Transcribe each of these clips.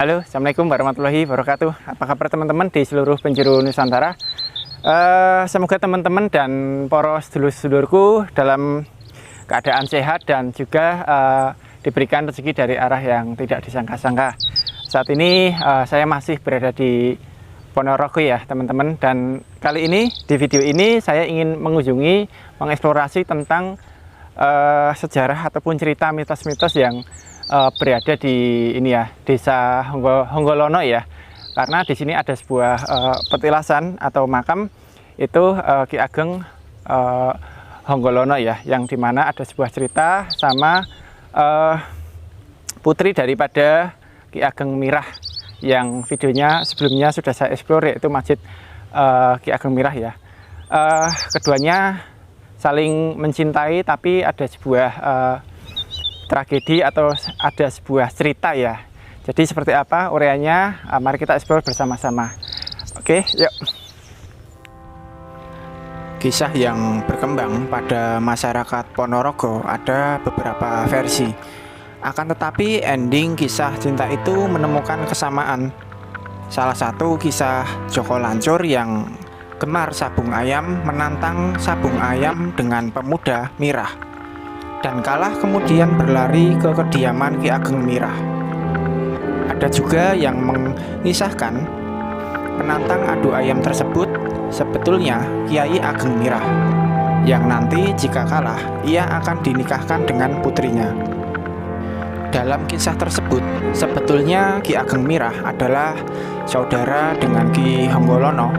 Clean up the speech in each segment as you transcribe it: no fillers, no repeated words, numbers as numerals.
Halo, Assalamualaikum warahmatullahi wabarakatuh. Apa kabar teman-teman di seluruh penjuru Nusantara? Semoga teman-teman dan para sedulur-sedulurku dalam keadaan sehat dan juga diberikan rezeki dari arah yang tidak disangka-sangka. Saat ini saya masih berada di Ponorogo ya teman-teman, dan kali ini di video ini saya ingin mengunjungi, mengeksplorasi tentang sejarah ataupun cerita mitos-mitos yang berada di ini ya, Desa Honggolono ya. Karena di sini ada sebuah petilasan atau makam itu Ki Ageng Honggolono ya, yang dimana ada sebuah cerita sama putri daripada Ki Ageng Mirah, yang videonya sebelumnya sudah saya explore, yaitu Masjid Ki Ageng Mirah ya. Keduanya saling mencintai, tapi ada sebuah tragedi atau ada sebuah cerita ya. Jadi seperti apa uraiannya, mari kita explore bersama-sama. Oke, yuk. Kisah yang berkembang pada masyarakat Ponorogo ada beberapa versi. Akan tetapi ending kisah cinta itu menemukan kesamaan. Salah satu kisah Joko Lancur yang gemar sabung ayam menantang sabung ayam dengan pemuda Mirah, dan kalah kemudian berlari ke kediaman Ki Ageng Mirah. Ada juga yang mengisahkan penantang adu ayam tersebut sebetulnya Kiai Ageng Mirah, yang nanti jika kalah ia akan dinikahkan dengan putrinya. Dalam kisah tersebut sebetulnya Ki Ageng Mirah adalah saudara dengan Ki Honggolono.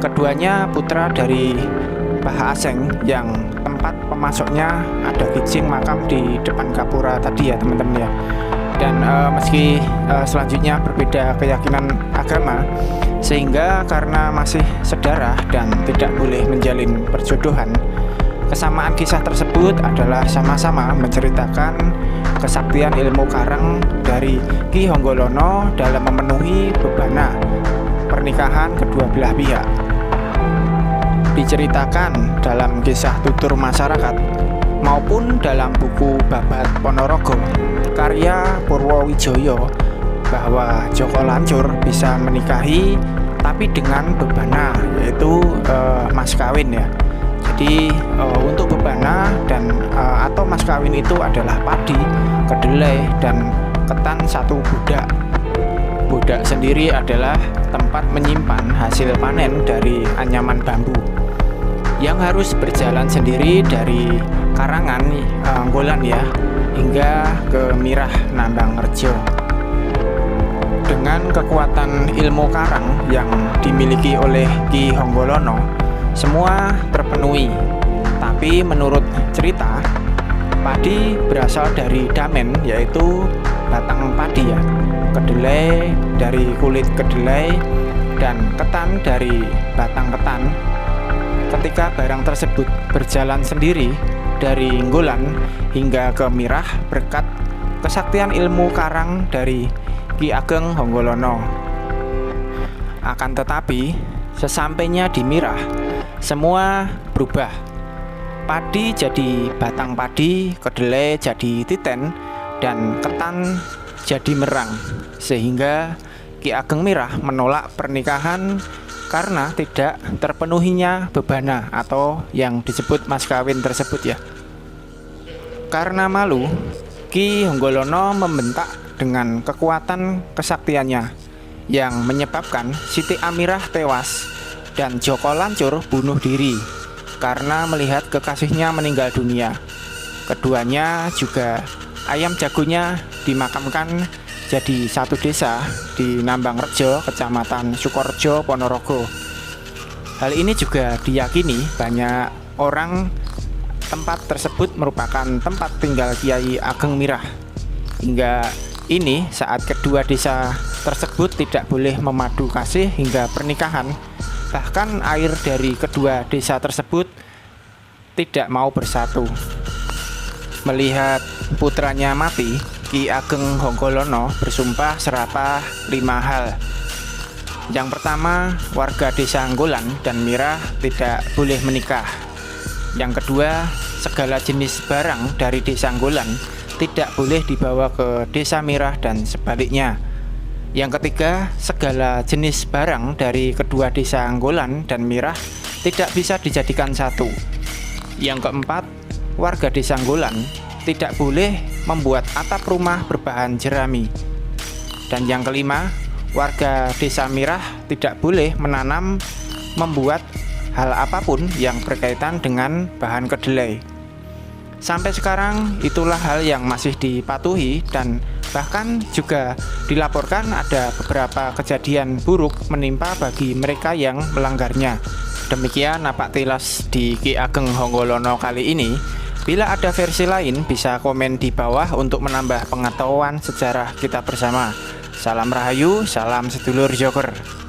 Keduanya putra dari Bah Aseng, yang tempat pemasoknya ada kijing makam di depan gapura tadi ya teman-teman ya. Dan meski selanjutnya berbeda keyakinan agama, sehingga karena masih sedarah dan tidak boleh menjalin perjodohan, kesamaan kisah tersebut adalah sama-sama menceritakan kesaktian ilmu karang dari Ki Honggolono dalam memenuhi bebana pernikahan kedua belah pihak. Diceritakan dalam kisah tutur masyarakat maupun dalam buku Babat Ponorogo karya Purwowijoyo bahwa Joko Lancur bisa menikahi tapi dengan bebana, yaitu mas kawin ya. Jadi untuk bebana dan atau mas kawin itu adalah padi, kedelai, dan ketan satu budak. Budak sendiri adalah tempat menyimpan hasil panen dari anyaman bambu yang harus berjalan sendiri dari Karangan Anggolan ya hingga ke Mirah Nambang Rejo. Dengan kekuatan ilmu karang yang dimiliki oleh Ki Honggolono, semua terpenuhi. Tapi menurut cerita, padi berasal dari damen, yaitu batang padi ya, kedelai dari kulit kedelai, dan ketan dari batang ketan. Ketika barang tersebut berjalan sendiri dari Nggolan hingga ke Mirah berkat kesaktian ilmu karang dari Ki Ageng Honggolono. Akan tetapi sesampainya di Mirah, semua berubah. Padi jadi batang padi, kedelai jadi titen, dan ketan jadi merang, sehingga Ki Ageng Mirah menolak pernikahan karena tidak terpenuhinya bebana atau yang disebut mas kawin tersebut ya. Karena malu, Ki Honggolono membentak dengan kekuatan kesaktiannya yang menyebabkan Siti Amirah tewas dan Joko Lancur bunuh diri karena melihat kekasihnya meninggal dunia. Keduanya juga ayam jagonya dimakamkan jadi satu desa di Nambang Rejo, Kecamatan Sukorejo, Ponorogo. Hal ini juga diyakini banyak orang tempat tersebut merupakan tempat tinggal Kiai Ageng Mirah. Hingga ini saat kedua desa tersebut tidak boleh memadu kasih hingga pernikahan, bahkan air dari kedua desa tersebut tidak mau bersatu. Melihat putranya mati, Ki Ageng Honggolono bersumpah serapah 5 hal. Yang pertama, warga desa Nggolan dan Mirah tidak boleh menikah. Yang kedua, segala jenis barang dari desa Nggolan tidak boleh dibawa ke desa Mirah dan sebaliknya. Yang ketiga, segala jenis barang dari kedua desa Anggolan dan Mirah tidak bisa dijadikan satu. Yang keempat, warga desa Anggolan tidak boleh membuat atap rumah berbahan jerami. Dan yang kelima, warga desa Mirah tidak boleh menanam, membuat hal apapun yang berkaitan dengan bahan kedelai. Sampai sekarang itulah hal yang masih dipatuhi, dan bahkan juga dilaporkan ada beberapa kejadian buruk menimpa bagi mereka yang melanggarnya. Demikian napak tilas di Ki Ageng Honggolono kali ini. Bila ada versi lain bisa komen di bawah untuk menambah pengetahuan sejarah kita bersama. Salam Rahayu, salam sedulur Joker.